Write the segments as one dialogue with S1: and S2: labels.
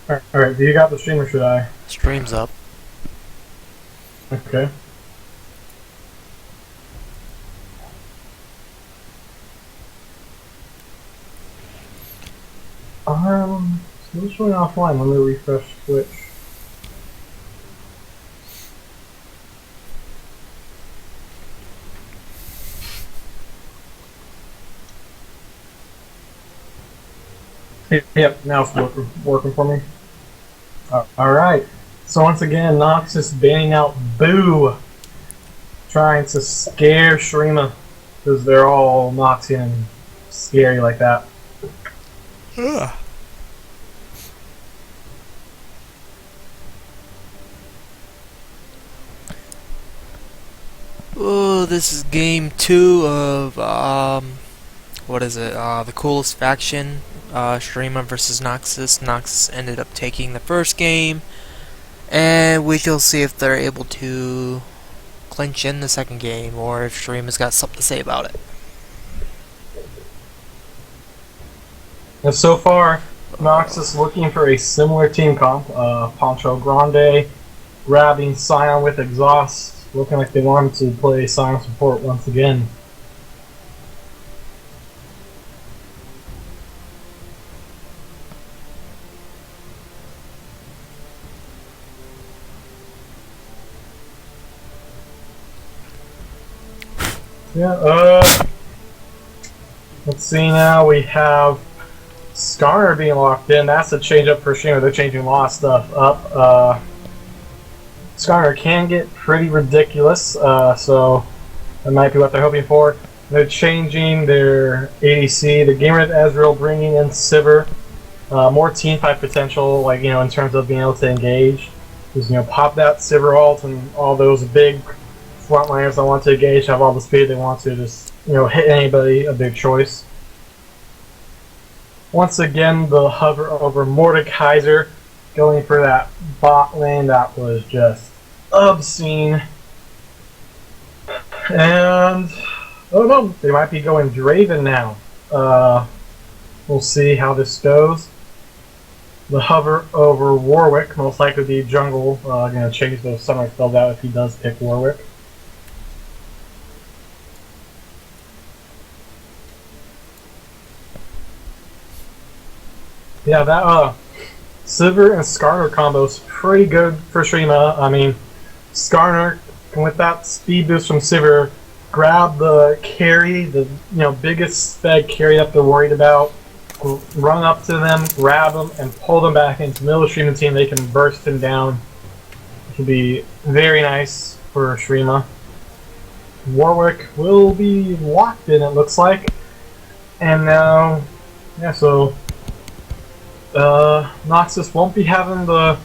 S1: Alright, do you got the stream or should I?
S2: Stream's up.
S1: Okay. Still showing offline. Let me refresh Twitch. Yep, now it's working for me. Alright. So once again, Noxus banning out Boo, trying to scare Shurima, because they're all Noxian and scary like that.
S2: Ugh. Oh, this is game 2 of what is it? The coolest faction, Shurima versus Noxus. Noxus ended up taking the first game, and we shall see if they're able to clinch in the second game, or if Shurima's got something to say about it.
S1: And so far, Noxus looking for a similar team comp. Poncho Grande grabbing Zaun with exhaust, looking like they wanted to play Zaun support once again. Yeah, let's see now. We have Skarner being locked in. That's a change up for Shurima. They're changing a lot of stuff up. Skarner can get pretty ridiculous, so that might be what they're hoping for. They're changing their ADC. They're getting rid of Ezreal, bringing in Sivir. More team fight potential, like, in terms of being able to engage. Just, pop that Sivir ult and all those big frontliners that want to engage have all the speed they want to just, hit anybody of their choice. Once again, the hover over Mordekaiser, going for that bot lane. That was just obscene. And, oh no, they might be going Draven now. We'll see how this goes. The hover over Warwick, most likely the jungle, going to change those summer spells out if he does pick Warwick. Yeah, that Sivir and Skarner combo is pretty good for Shurima. I mean, Skarner, with that speed boost from Sivir, grab the carry, the biggest spec carry that they're worried about, run up to them, grab them, and pull them back into the middle of Shurima team. They can burst him down. It will be very nice for Shurima. Warwick will be locked in, it looks like. And now, yeah, so Noxus won't be having the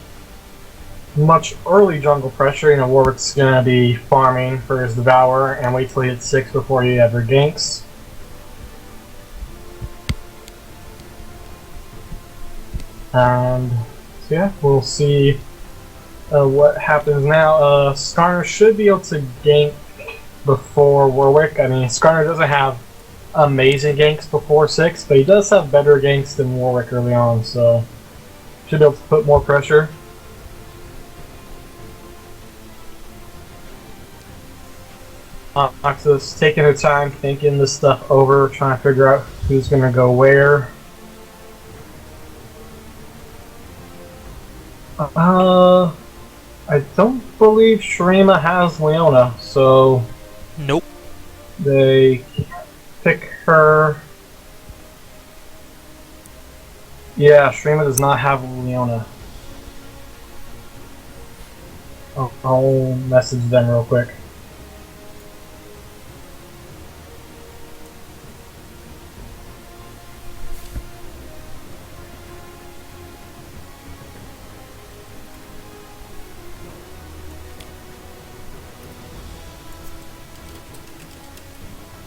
S1: much early jungle pressure. Warwick's gonna be farming for his Devourer and wait till he hits 6 before he ever ganks. And so yeah, we'll see what happens now. Skarner should be able to gank before Warwick. I mean, Skarner doesn't have amazing ganks before 6, but he does have better ganks than Warwick early on, so should be able to put more pressure. Noxus taking her time, thinking this stuff over, trying to figure out who's going to go where. I don't believe Shurima has Leona, so
S2: Nope.
S1: they pick her. Yeah, Shurima does not have Leona. I'll message them real quick.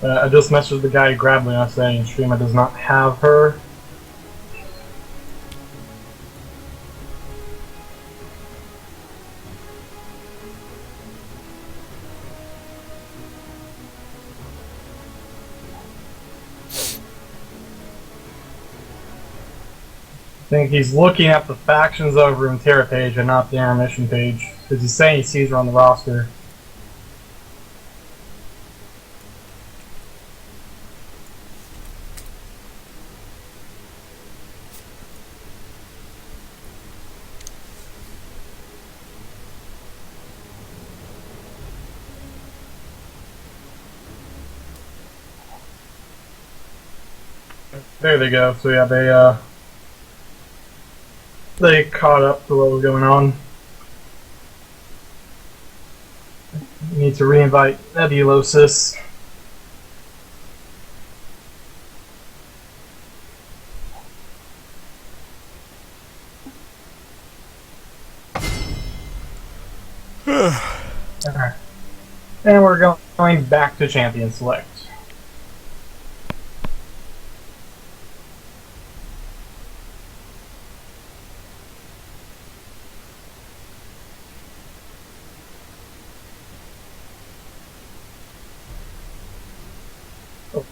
S1: I just messaged the guy who grabbed Leona saying Shurima does not have her. think he's looking at the factions over in Terra page and not the Intermission page, because he's saying he sees her on the roster. There they go. So yeah, they caught up to what was going on. We need to reinvite Nebulosis. Alright. And we're going back to Champion Select.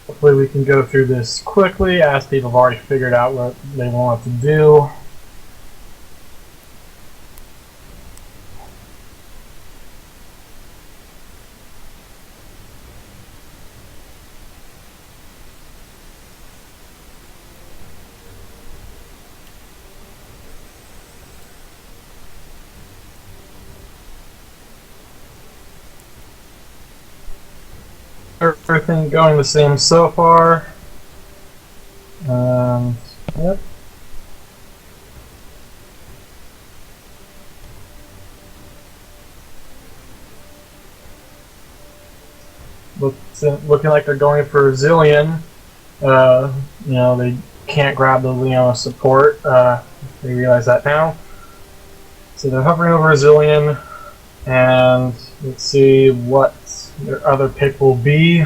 S1: Hopefully we can go through this quickly, as people have already figured out what they want to do. Everything going the same so far. Yep. Looking like they're going for Zillion. You know, they can't grab the Leona support. They realize that now. So they're hovering over Zillion, and let's see what their other pick will be.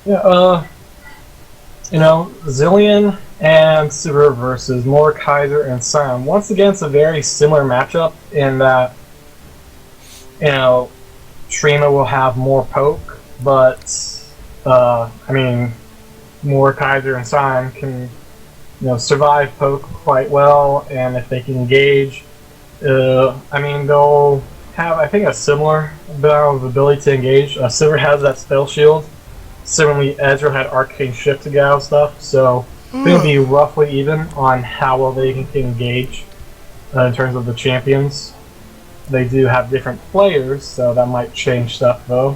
S1: Yeah, you know, Zillion and Super versus Mordekaiser and Zaun. Once again, it's a very similar matchup in that, you know, Shurima will have more poke, but I mean, Mordekaiser and Zaun can, you know, survive poke quite well, and if they can engage, I mean, they'll have, I think, a similar amount of ability to engage. Silver has that spell shield. Similarly, Ezra had Arcane Shift to get out stuff, so they'll be roughly even on how well they can engage in terms of the champions. They do have different players, so that might change stuff though.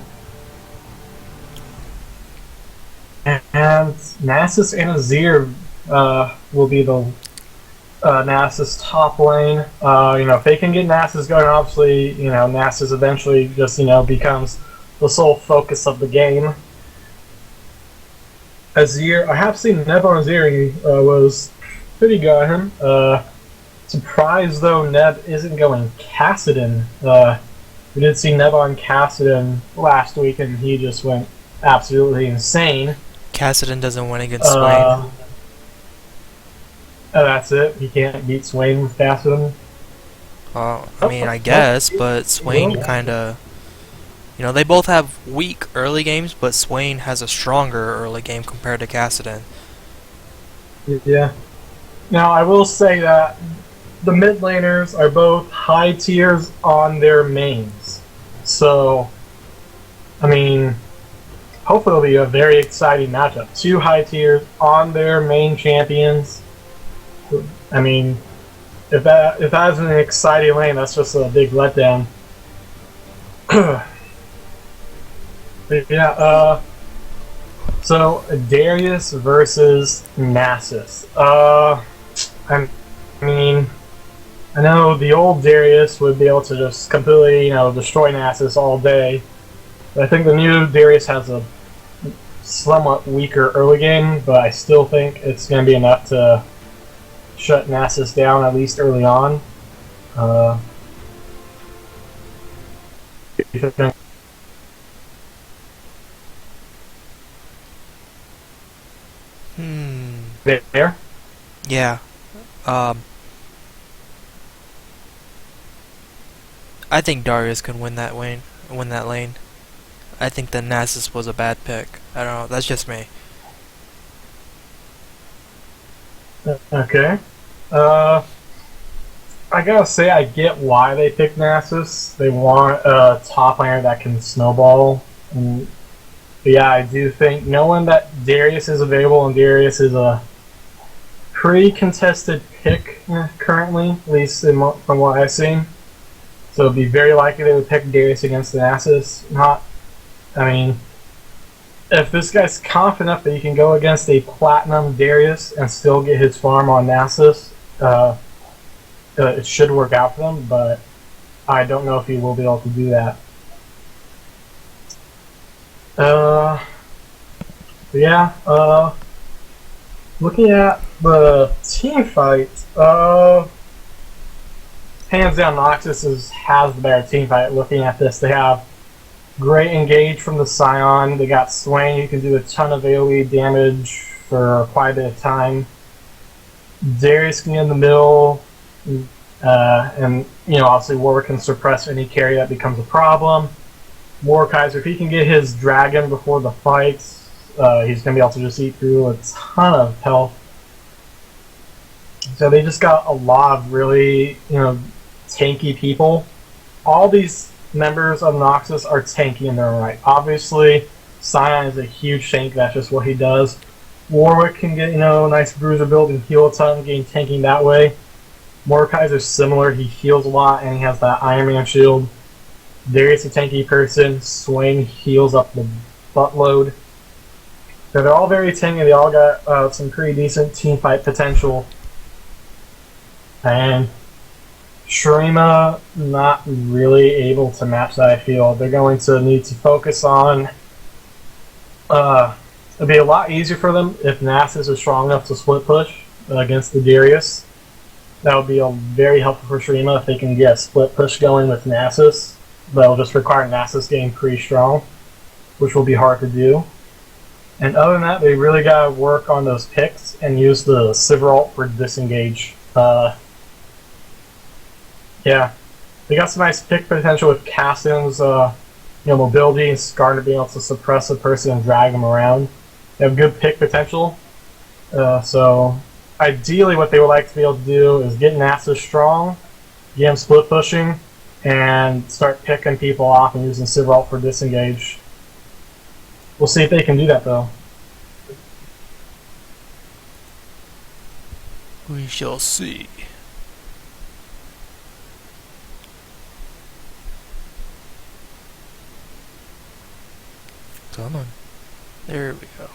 S1: And Nasus and Azir will be the Nasus top lane. You know, if they can get Nasus going, obviously, you know, Nasus eventually just, you know, becomes the sole focus of the game. Azir, I have seen Neb on Azir, and he was pretty good on him. Surprised though Neb isn't going Kassadin. We did see Neb on Kassadin last week, and he just went absolutely insane.
S2: Kassadin doesn't win against Swain.
S1: That's it. He can't beat Swain with Kassadin.
S2: I mean, I guess, but Swain kind of... You know, they both have weak early games, but Swain has a stronger early game compared to Kassadin.
S1: Yeah. Now, I will say that the mid laners are both high tiers on their mains. So, I mean, hopefully it'll be a very exciting matchup. Two high tiers on their main champions. I mean, if that isn't an exciting lane, that's just a big letdown. Yeah, so Darius versus Nasus. I mean, I know the old Darius would be able to just completely, you know, destroy Nasus all day. But I think the new Darius has a somewhat weaker early game, but I still think it's going to be enough to shut Nasus down, at least early on.
S2: Hmm.
S1: There?
S2: Yeah. I think Darius can win that lane. Win that lane. I think the Nasus was a bad pick. I don't know. That's just me.
S1: Okay. I gotta say, I get why they picked Nasus. They want a top laner that can snowball. But yeah, I do think knowing that Darius is available, and Darius is a pretty contested pick currently, at least from what I've seen. So it'd be very likely they would pick Darius against the Nasus. I mean, if this guy's confident enough that he can go against a platinum Darius and still get his farm on Nasus, it should work out for them, but I don't know if he will be able to do that. Looking at the team fight, hands down, Noxus has the better team fight. Looking at this, they have great engage from the Scion. They got Swain, who can do a ton of AoE damage for quite a bit of time. Darius can get in the middle, and obviously Warwick can suppress any carry that becomes a problem. Mordekaiser, if he can get his dragon before the fight, he's going to be able to just eat through a ton of health. So they just got a lot of really, tanky people. All these members of Noxus are tanky in their own right. Obviously, Scion is a huge tank. That's just what he does. Warwick can get, a nice bruiser build and heal a ton, getting tanking that way. Mordekaiser's similar. He heals a lot, and he has that Iron Man shield. Darius is a tanky person. Swain heals up the buttload. So they're all very tanky. They all got some pretty decent team fight potential. And Shurima not really able to match that, I feel. They're going to need to focus on... it'd be a lot easier for them if Nasus is strong enough to split push against the Darius. That would be very helpful for Shurima if they can get a split push going with Nasus. But it'll just require Nasus getting pretty strong, which will be hard to do. And other than that, they really got to work on those picks and use the Sivir ult for disengage. Yeah, they got some nice pick potential with Caston's mobility and Skarner being able to suppress a person and drag them around. They have good pick potential. So ideally what they would like to be able to do is get Nasus strong, get him split pushing, and start picking people off and using Sivir ult for disengage. We'll see if they can do that though.
S2: We shall see. Come on. There we go.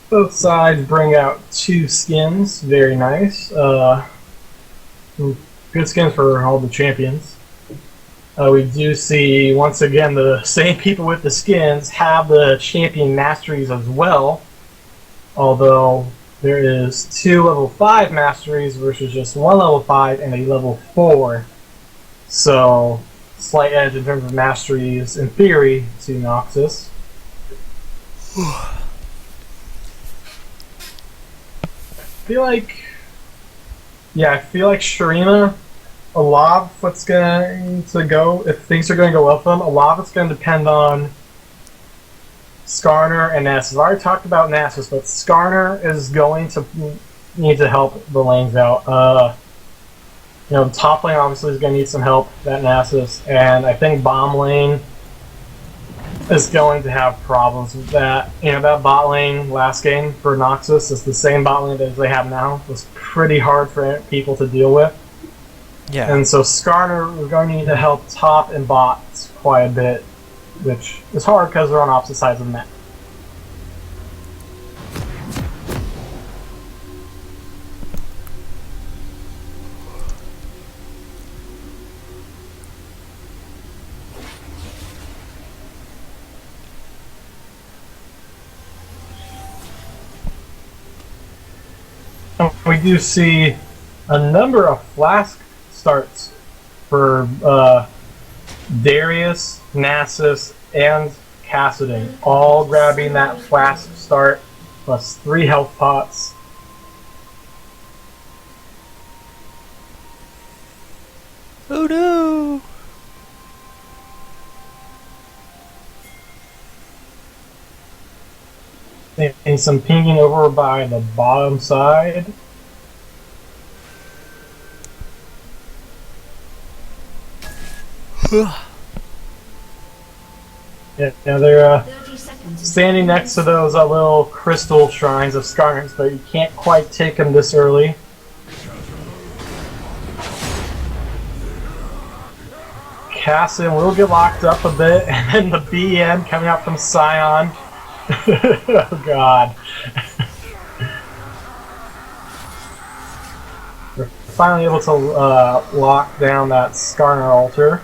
S1: Both sides bring out 2 skins. Very nice. Good skins for all the champions. We do see, once again, the same people with the skins have the champion masteries as well. Although there is 2 level 5 masteries versus just 1 level 5 and a level 4. So, slight edge in terms of masteries, in theory, to Noxus. I feel like Shurima, a lot of what's going to go, if things are going to go well for them, a lot of it's going to depend on Skarner and Nasus. I've already talked about Nasus, but Skarner is going to need to help the lanes out. The top lane obviously is going to need some help, that Nasus, and I think bottom lane is going to have problems with that. That bot lane last game for Noxus is the same bot lane as they have now. It was pretty hard for people to deal with.
S2: Yeah.
S1: And so Skarner is going to need to help top and bot quite a bit, which is hard because they're on opposite sides of the map. We do see a number of flask starts for Darius, Nasus, and Kassadin, all grabbing that fast start plus 3 health pots.
S2: Oh no!
S1: And some pinging over by the bottom side. Yeah, they're standing next to those little crystal shrines of Skarners, but you can't quite take them this early. Cassin will get locked up a bit, and then the BM coming out from Scion. Oh god. We're finally able to lock down that Skarner altar.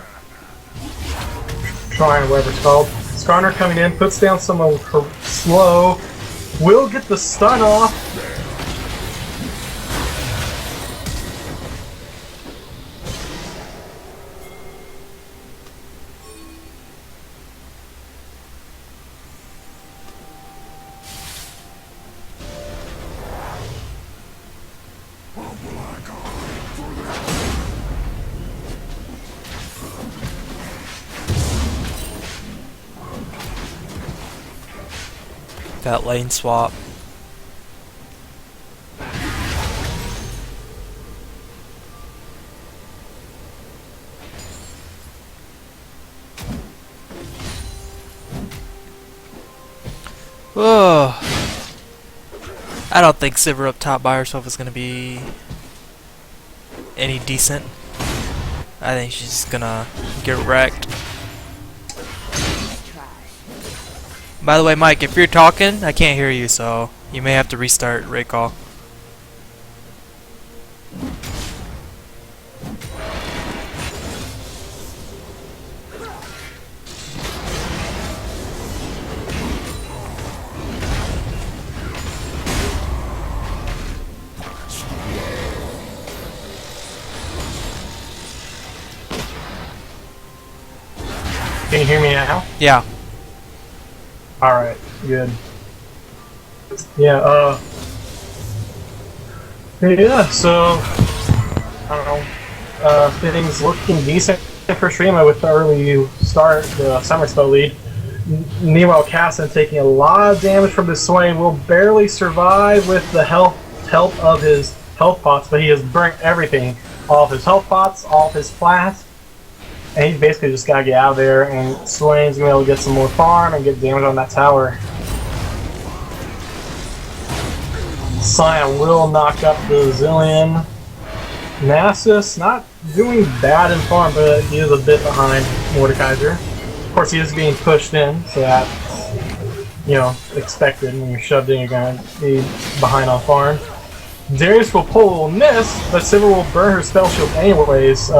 S1: Shrine, whatever it's called. Skarner coming in, puts down some of her slow. Will get the stun off.
S2: That lane swap. Oh, I don't think Sivir up top by herself is gonna be any decent. I think she's just gonna get wrecked. By the way, Mike, if you're talking, I can't hear you, so you may have to restart raid call.
S1: Can you hear me now?
S2: Yeah.
S1: Alright, good. Yeah, yeah, so I don't know. Things looking decent for Shurima with the early start, the summer spell lead. Meanwhile, Kassadin taking a lot of damage from this Swain will barely survive with the help of his health pots, but he has burnt everything. All of his health pots, all of his flasks. And he's basically just gotta get out of there, and Swain's gonna be able to get some more farm and get damage on that tower. Scion will knock up the Zillion. Nasus not doing bad in farm, but he is a bit behind Mordekaiser. Of course, he is being pushed in, so that's, you know, expected. When you're shoved in, you're gonna be behind on farm. Darius will pull a miss, but Sivir will burn her spell shield anyways,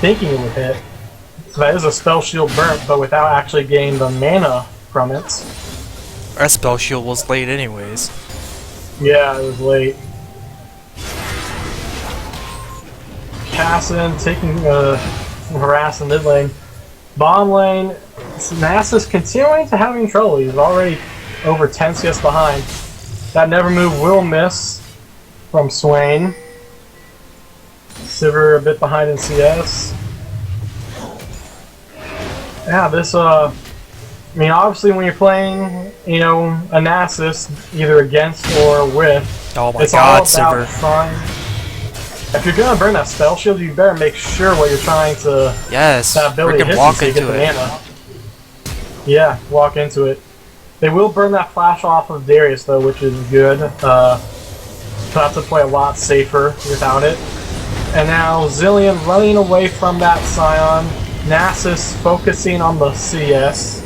S1: thinking it would hit. So that is a spell shield burnt, but without actually getting the mana from it.
S2: Our spell shield was late anyways.
S1: Yeah, it was late. Kassadin taking some harass in mid lane. Bottom lane, Nasus continuing to having trouble. He's already over 10 CS behind. That never move will miss from Swain. Sivir a bit behind in CS. Yeah, this, I mean, obviously when you're playing, you know, a Nasus, either against or with,
S2: Oh my
S1: it's
S2: god,
S1: all about
S2: Sivir.
S1: trying. If you're gonna burn that spell shield, you better make sure what you're trying to.
S2: Yes,
S1: that ability
S2: freaking
S1: hits
S2: walk
S1: you so you get
S2: into
S1: the
S2: it.
S1: mana. Yeah, walk into it. They will burn that flash off of Darius though, which is good. So have to play a lot safer without it. And now Zillion running away from that Scion. Nasus focusing on the CS.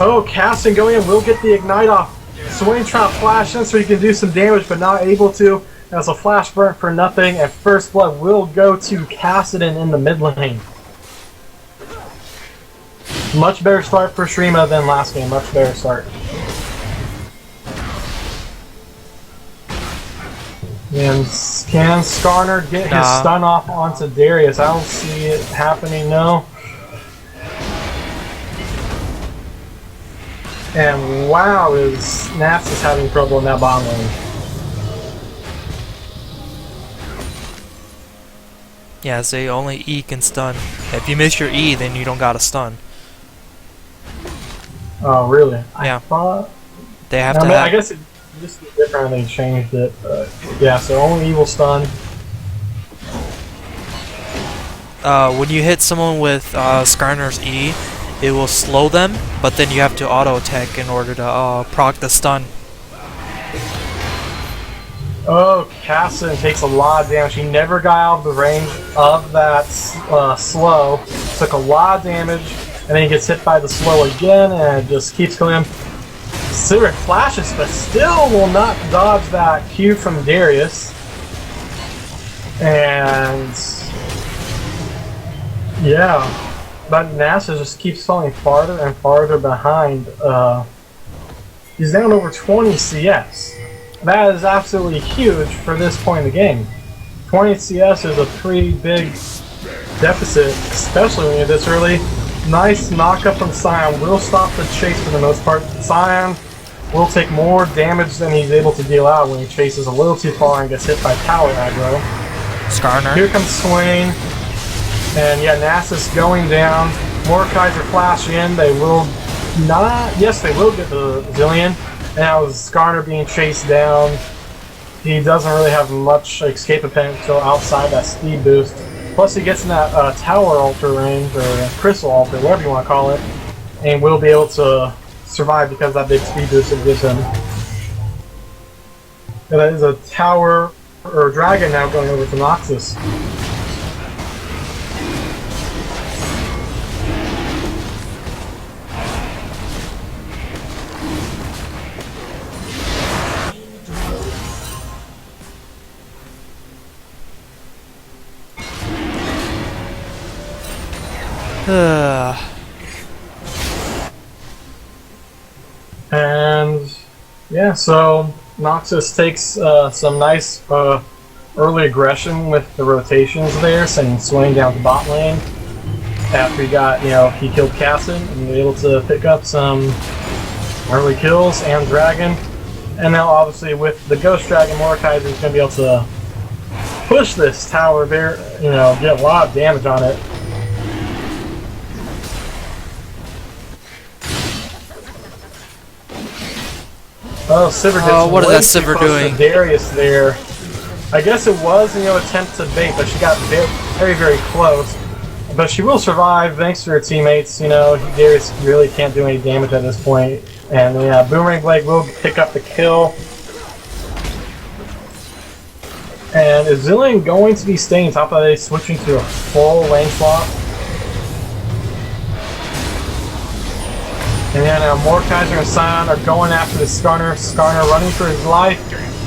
S1: Oh, Kassadin going in will get the ignite off. Swain trying to flash in so he can do some damage, but not able to. As a flash burnt for nothing, and first blood will go to Kassadin in the mid lane. Much better start for Shurima than last game. Much better start. And can Skarner get his stun off onto Darius? I don't see it happening, no. And wow, is Noxus having trouble in that bottom lane.
S2: Yeah, so only E can stun. If you miss your E, then you don't got a stun.
S1: Oh, really?
S2: Yeah.
S1: I thought...
S2: They have
S1: I
S2: to
S1: mean,
S2: have...
S1: I guess it used to be different when they changed it, but yeah, so only E will stun.
S2: When you hit someone with Skarner's E, it will slow them, but then you have to auto-attack in order to proc the stun.
S1: Oh, Casson takes a lot of damage. He never got out of the range of that slow. Took a lot of damage, and then he gets hit by the slow again, and it just keeps killing him. Sivir flashes, but still will not dodge that Q from Darius. And... yeah. But NASA just keeps falling farther and farther behind. He's down over 20 CS. That is absolutely huge for this point in the game. 20 CS is a pretty big deficit, especially when you're this early. Nice knock-up from Zaun will stop the chase for the most part. Zaun will take more damage than he's able to deal out when he chases a little too far and gets hit by tower aggro.
S2: Skarner.
S1: Here comes Swain. And yeah, Nasus going down. Mordekaiser flashing in. They will not... yes, they will get the Zillion. And now with Skarner being chased down, he doesn't really have much escape potential outside that speed boost. Plus he gets in that tower altar range, or crystal altar, whatever you want to call it, and will be able to survive because of that big speed boost it gives him. And that is a tower, or dragon now going over to Noxus. And yeah, so Noxus takes some nice early aggression with the rotations there, sending Swain down to bot lane. After he got, he killed Casson and was able to pick up some early kills and Dragon. And now obviously with the Ghost Dragon, Mordekaiser is going to be able to push this tower there, get a lot of damage on it. Oh, Sivir did
S2: what is that Sivir doing?
S1: Darius there. I guess it was, attempt to bait, but she got very, very close. But she will survive thanks to her teammates. Darius really can't do any damage at this point. And yeah, Boomerang Blade will pick up the kill. And is Zillion going to be staying top of it, switching to a full lane swap? And then Mordekaiser and Zaun are going after the Skarner. Skarner running for his life.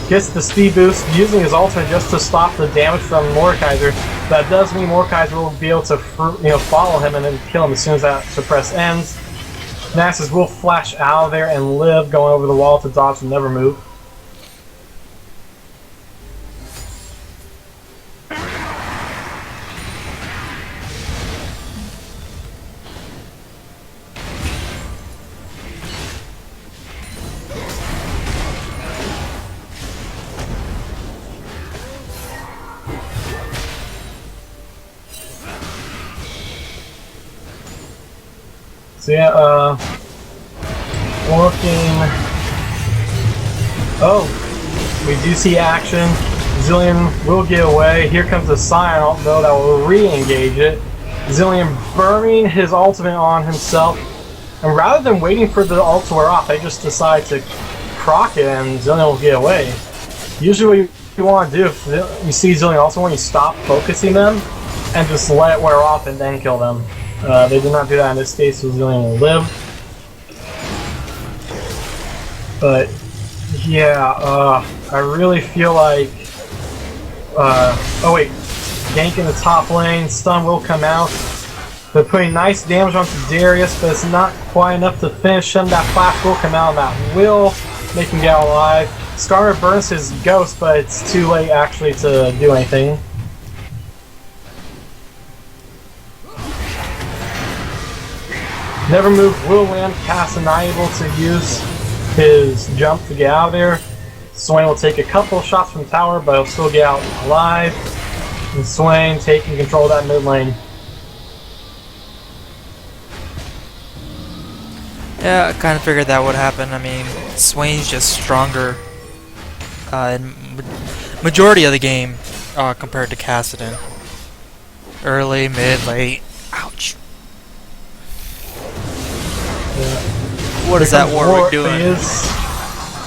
S1: Gets the speed boost, using his ultimate just to stop the damage from Mordekaiser. That does mean Mordekaiser will be able to follow him and then kill him as soon as that suppress ends. Nasus will flash out of there and live, going over the wall to dodge and never move. So yeah, looking... oh, we do see action. Zillion will get away. Here comes the Zaun, though, that will re-engage it. Zillion burning his ultimate on himself. And rather than waiting for the ult to wear off, they just decide to proc it and Zillion will get away. Usually what you want to do if you see Zillion also when you stop focusing them and just let it wear off and then kill them. They did not do that in this case, so Zillion will live. But yeah, I really feel like oh wait, gank in the top lane, stun will come out. They're putting nice damage onto Darius, but it's not quite enough to finish him. That flash will come out and that will make him get alive. Scar burns his ghost, but it's too late actually to do anything. Never Move will land. Cass not able to use his jump to get out of there. Swain will take a couple shots from tower, but he'll still get out alive. And Swain taking control of that mid lane.
S2: Yeah, I kind of figured that would happen. I mean, Swain's just stronger in majority of the game compared to Kassadin. Early, mid, late. Ouch. What is that Warwick doing?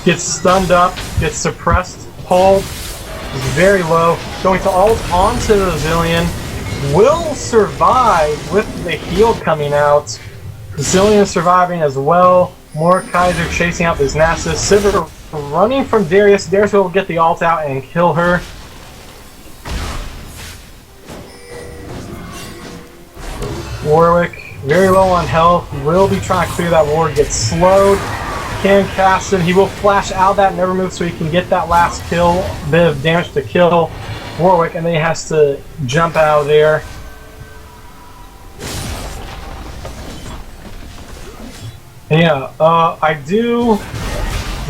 S1: Gets stunned up, gets suppressed, pulled, is very low, going to ult onto the Zillion, will survive with the heal coming out. Zillion surviving as well, Mordekaiser chasing out this Nasus, Sivir running from Darius, Darius will get the ult out and kill her. Warwick, very low on health, will be trying to clear that ward, gets slowed, can cast it, he will flash out that Never Move so he can get that last kill, bit of damage to kill Warwick, and then he has to jump out of there. And yeah, I do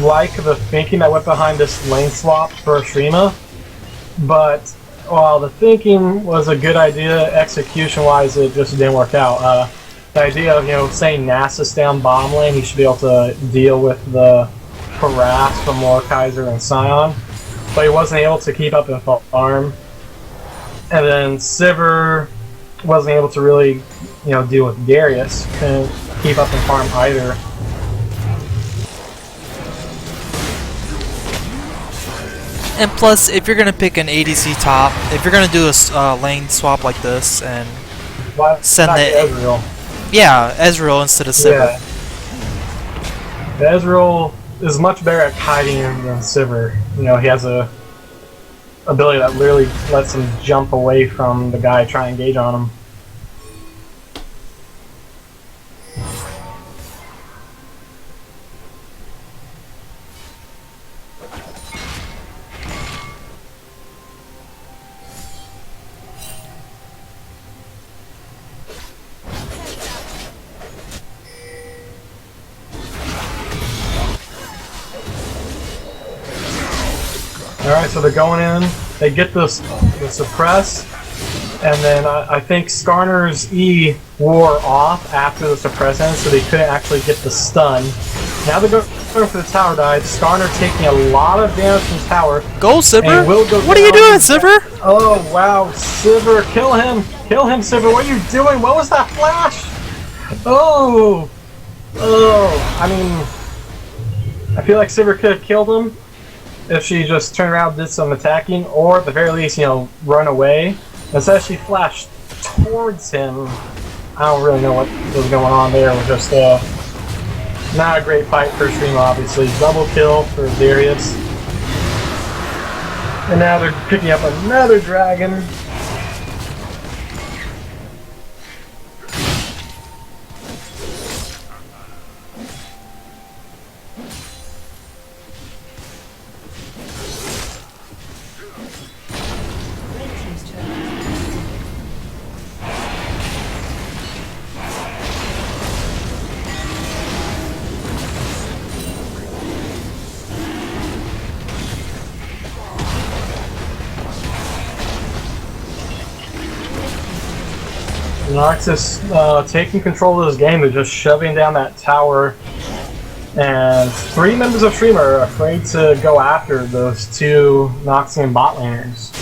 S1: like the thinking that went behind this lane swap for Shurima, but while the thinking was a good idea, execution-wise it just didn't work out. The idea of, saying Nasus down bottom lane, he should be able to deal with the harass from Mordekaiser and Sion, but he wasn't able to keep up in farm. And then Sivir wasn't able to really, deal with Darius, couldn't keep up in farm either.
S2: And plus, if you're gonna pick an ADC top, if you're gonna do a lane swap like this and send the
S1: Ezreal.
S2: Yeah, Ezreal instead of Sivir.
S1: Yeah. Ezreal is much better at kiting than Sivir. He has a ability that literally lets him jump away from the guy trying to engage on him. Alright, so they're going in, they get the suppress, and then I think Skarner's E wore off after the suppress ended, so they couldn't actually get the stun. Now they're going for the tower dive, Skarner taking a lot of damage from tower.
S2: Go, Sivir! What are you doing, Sivir?
S1: Oh wow, Sivir, kill him! Kill him, Sivir, what are you doing? What was that flash? Oh! I mean, I feel like Sivir could have killed him if she just turned around and did some attacking, or at the very least, run away. Instead, she flashed towards him. I don't really know what was going on there. It was just not a great fight for Shurima, obviously. Double kill for Darius. And now they're picking up another dragon. Noxus taking control of this game. They're just shoving down that tower, and 3 members of Shurima are afraid to go after those 2 Noxian bot laners.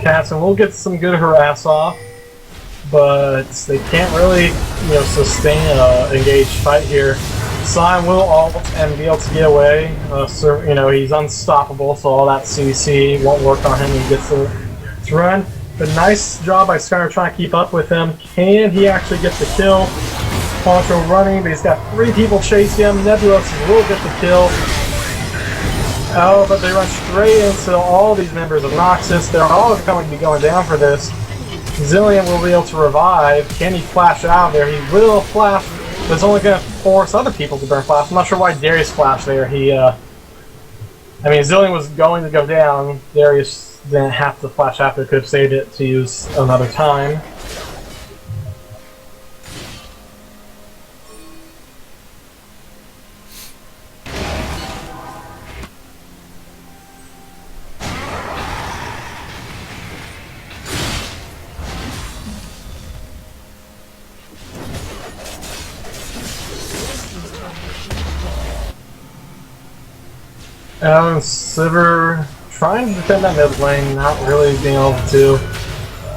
S1: Cats, and we'll get some good harass off, but they can't really, sustain an engaged fight here. Sion will ult and be able to get away. He's unstoppable, so all that CC won't work on him. He gets to run. But nice job by Skarner trying to keep up with him. Can he actually get the kill? Poncho running, but he's got 3 people chasing him. Nebulos will get the kill. Oh, but they run straight into all these members of Noxus. They're all going to be going down for this. Zillion will be able to revive. Can he flash out there? He will flash, but it's only going to force other people to burn flash. I'm not sure why Darius flashed there. I mean, Zillion was going to go down. Darius didn't have to flash after. Could have saved it to use another time. Sliver trying to defend that mid lane, not really being able to.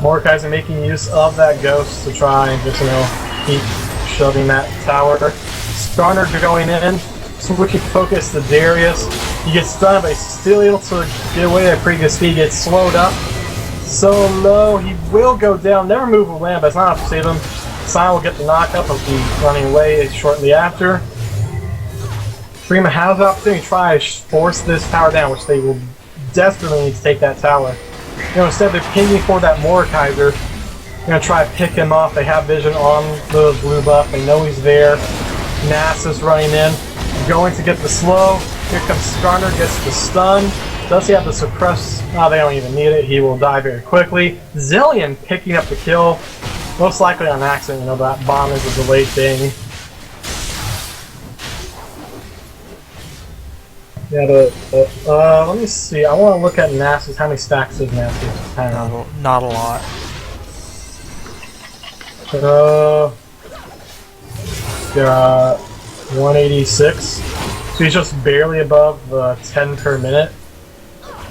S1: Mordekaiser making use of that ghost to try and just, keep shoving that tower. Skarner going in, switching focus to Darius. He gets stunned, but he's still able to get away at pretty good speed. Gets slowed up so low, he will go down. Never move a land, but it's not enough to save him. Zaun will get the knockup and be running away shortly after. Shurima has the opportunity to try to force this tower down, which they will desperately need to take that tower. Instead they're pinging for that Mordekaiser. They're going to try to pick him off. They have vision on the blue buff. They know he's there. Nasus running in. Going to get the slow. Here comes Skarner, gets the stun. Does he have the suppress? Oh, they don't even need it. He will die very quickly. Zillion picking up the kill. Most likely on accident. That bomb is a delayed thing. Yeah, let me see. I want to look at Nasus. How many stacks does Nasus have?
S2: Not a lot.
S1: Got 186. So he's just barely above the 10 per minute.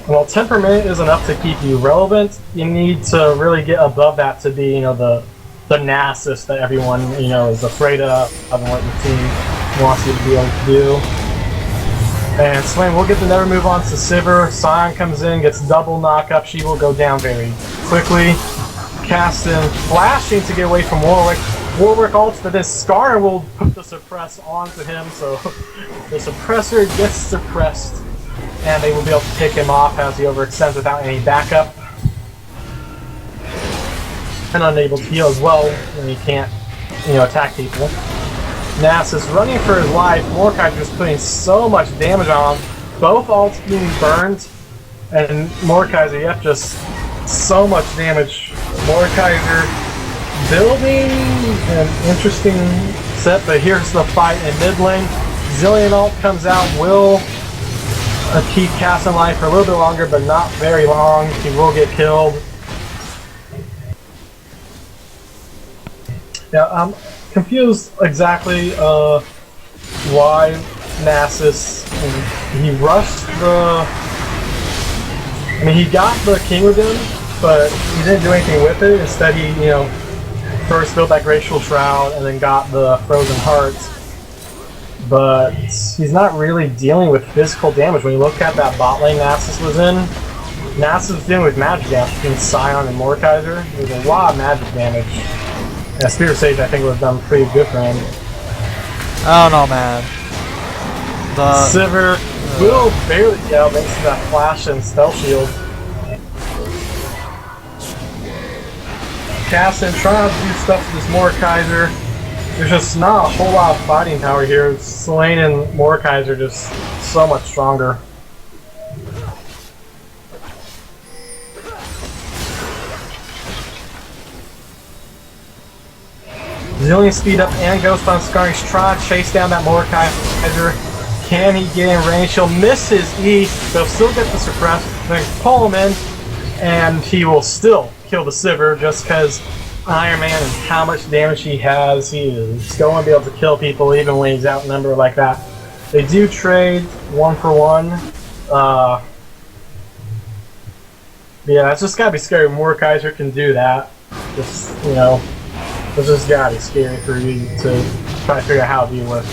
S1: Well, 10 per minute is enough to keep you relevant. You need to really get above that to be, the Nasus that everyone, is afraid of and what the team wants you to be able to do. And Swain will get the never move on to Sivir. Zaun comes in, gets double knockup. She will go down very quickly. Caston flashing to get away from Warwick. Warwick ults, but then Scar will put the suppress onto him, so the suppressor gets suppressed, and they will be able to pick him off as he overextends without any backup. And unable to heal as well when he can't, attack people. Nasus running for his life. Mordekaiser is putting so much damage on him. Both ults being burned, and Mordekaiser, yep, just so much damage. Mordekaiser building an interesting set, but here's the fight in mid lane. Zillion ult comes out, will keep Cass in life for a little bit longer, but not very long. He will get killed. Yeah, I'm confused exactly why Nasus, he rushed he got the King Ribbon, but he didn't do anything with it. Instead he, first built that Glacial Shroud and then got the Frozen Hearts. But he's not really dealing with physical damage. When you look at that bot lane Nasus was in, Nasus was dealing with magic damage between Scion and Mordekaiser. There's a lot of magic damage. Yeah, Spirit Sage, I think, would have done pretty good for him.
S2: I don't know, man.
S1: Sivir will barely get out thanks to that flash and stealth shield. Caston trying to do stuff with this Mordekaiser. There's just not a whole lot of fighting power here. Swain and Mordekaiser just so much stronger. Zillion speed up and Ghost on Scar. He's trying to chase down that Mordekaiser. Can he get in range? He'll miss his E, but he'll still get the suppress. Then pull him in, and he will still kill the Sivir just because Iron Man and how much damage he has. He is going to be able to kill people even when he's outnumbered like that. They do trade 1-for-1. Yeah, it's just gotta be scary. Mordekaiser can do that. Just, it's just gotta be scary for you to try to figure out how to deal with.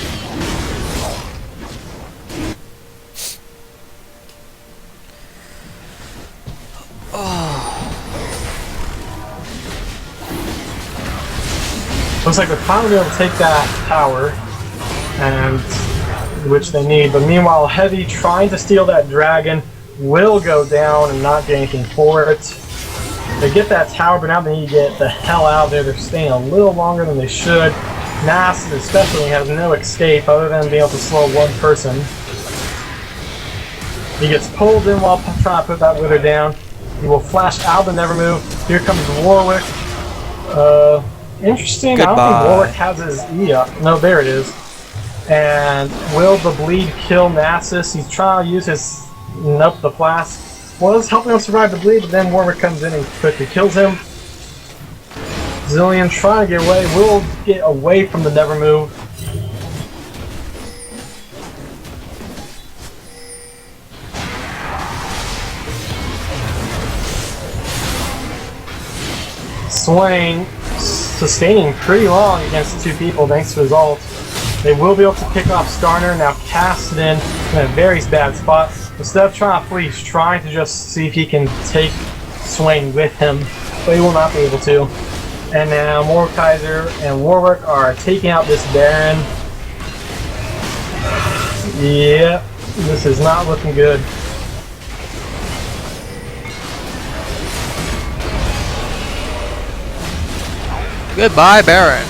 S1: Looks like they're finally able to take that tower, and which they need. But meanwhile, Heavy trying to steal that dragon will go down and not get anything for it. They get that tower, but now they need to get the hell out of there. They're staying a little longer than they should. Nass especially has no escape other than being able to slow one person. He gets pulled in while trying to put that Wither down. He will flash out the Nevermove. Here comes Warwick. Interesting.
S2: Goodbye.
S1: I don't think Warwick has his E up. No, there it is. And will the bleed kill Nasus? He's trying to use his... Nope, the flask was helping him survive the bleed, but then Warwick comes in and quickly kills him. Zillion trying to get away. Will get away from the Nevermove. Swain sustaining pretty long against two people thanks to his ult. They will be able to pick off Skarner. Now Kassadin in a very bad spot. Instead of trying to flee, he's trying to just see if he can take Swain with him, but he will not be able to. And now Mordekaiser and Warwick are taking out this Baron. Yeah, this is not looking good.
S2: Goodbye, Baron.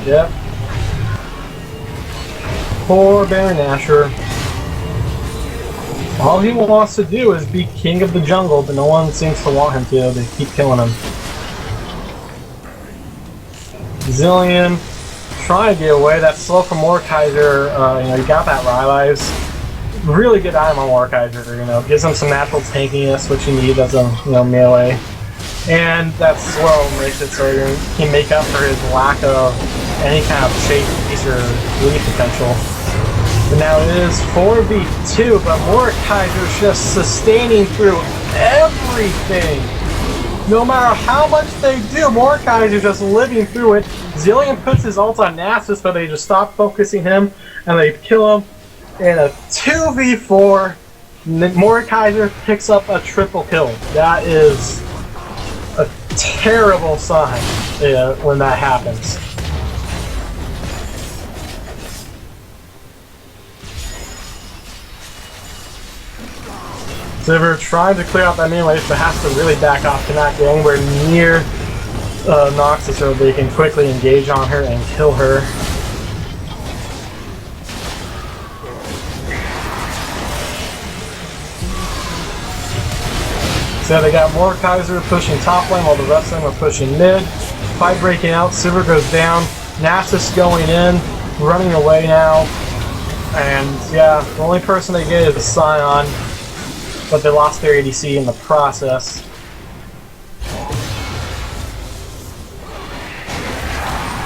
S1: Yep. Poor Baron Nashor. All he wants to do is be king of the jungle, but no one seems to want him to. They keep killing him. Zillion trying to get away. That slow from Mordekaiser, he got that Rylai's. Really good item on Mordekaiser, gives him some natural tankiness, which he needs as a melee. And that slow makes it so he can make up for his lack of any kind of chase or lead potential. But now it is 4v2, but Mordekaiser's just sustaining through everything. No matter how much they do, Mordekaiser's just living through it. Zillion puts his ult on Nasus, but they just stop focusing him and they kill him. In a 2v4, Mordekaiser picks up a triple kill. That is a terrible sign when that happens. Sivir trying to clear out that main wave, but has to really back off, cannot get anywhere near Noxus so they can quickly engage on her and kill her. So they got Mordekaiser pushing top lane while the rest of them are pushing mid. Fight breaking out, Sivir goes down, Nasus going in, running away now. And yeah, the only person they get is Sion, but they lost their ADC in the process.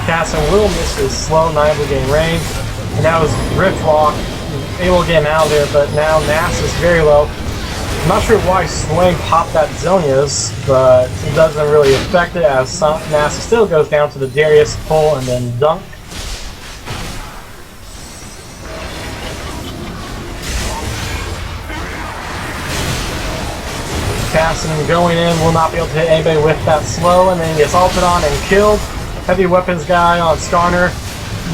S1: Kassadin will miss his slow 9 will gain range. And now his Rift Walk able to get him out of there, but now Nasus is very low. I'm not sure why Swain popped that Zillia's, but it doesn't really affect it as Nasus still goes down to the Darius pull and then dunk. Kassadin going in, will not be able to hit anybody with that slow, and then he gets ulted on and killed. Heavy weapons guy on Skarner.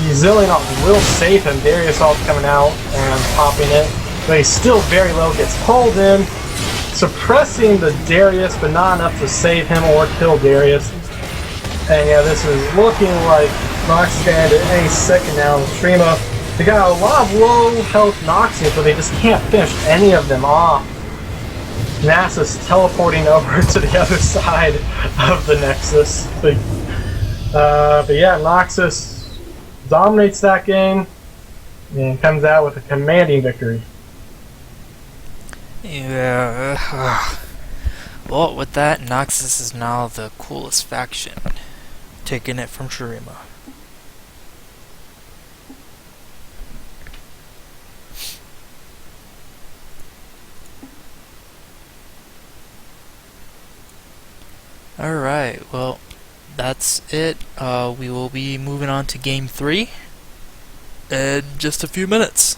S1: Zillion will save him. Darius ult coming out and popping it, but he's still very low. Gets pulled in, suppressing the Darius, but not enough to save him or kill Darius. And yeah, this is looking like Noxus stand at any second now. Shurima, they got a lot of low health Noxians, but they just can't finish any of them off. Nasus teleporting over to the other side of the Nexus. But yeah, Noxus dominates that game and comes out with a commanding victory.
S2: Yeah. Well, with that, Noxus is now the coolest faction, taking it from Shurima. Alright, well, that's it. We will be moving on to Game 3 in just a few minutes.